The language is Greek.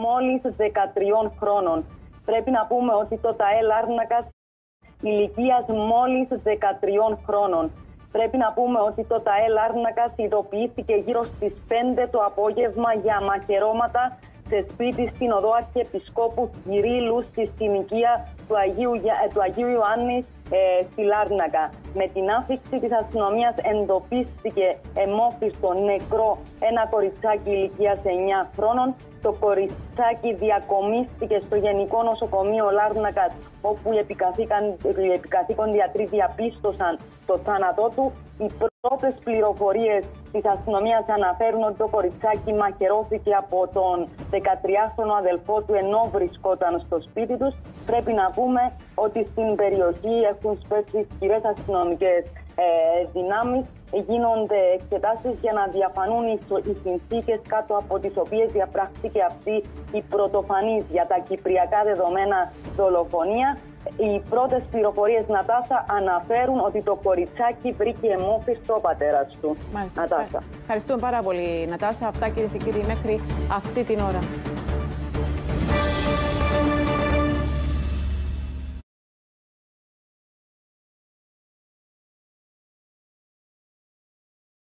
μόλις 13 χρόνων. Πρέπει να πούμε ότι το ΤΑΕ Λάρνακας ηλικίας μόλις 13 χρόνων. Πρέπει να πούμε ότι το ΤΑΕ Λάρνακας ειδοποιήθηκε γύρω στις 5 το απόγευμα για μαχαιρώματα σε σπίτι στην οδό Αρχιεπισκόπου Κυρίλλου στη συνοικία του Αγίου Ιωάννη στη Λάρνακα. Με την άφηξη της αστυνομίας εντοπίστηκε αιμόφυστο νεκρό ένα κοριτσάκι ηλικίας 9 χρόνων. Το κοριτσάκι διακομίστηκε στο Γενικό Νοσοκομείο Λάρνακας, όπου οι επικαθήκον γιατροί διαπίστωσαν το θάνατό του. Οι πρώτες πληροφορίες της αστυνομίας αναφέρουν ότι το κοριτσάκι μαχαιρώθηκε από τον 13χρονο αδελφό του ενώ βρισκόταν στο σπίτι τους. Πρέπει να πούμε ότι στην περιοχή έχουν σπέσει ισχυρές αστυνομικές δυνάμεις. Γίνονται εξετάσεις για να διαφανούν οι συνθήκες κάτω από τις οποίες διαπράχθηκε αυτή η πρωτοφανής για τα κυπριακά δεδομένα δολοφονία. Οι πρώτες πληροφορίες, Νατάσα, αναφέρουν ότι το κοριτσάκι βρήκε αιμόφυστο ο πατέρας του. Μάλιστα. Νατάσα. Ευχαριστούμε πάρα πολύ, Νατάσα. Αυτά, κυρίες και κύριοι, μέχρι αυτή την ώρα.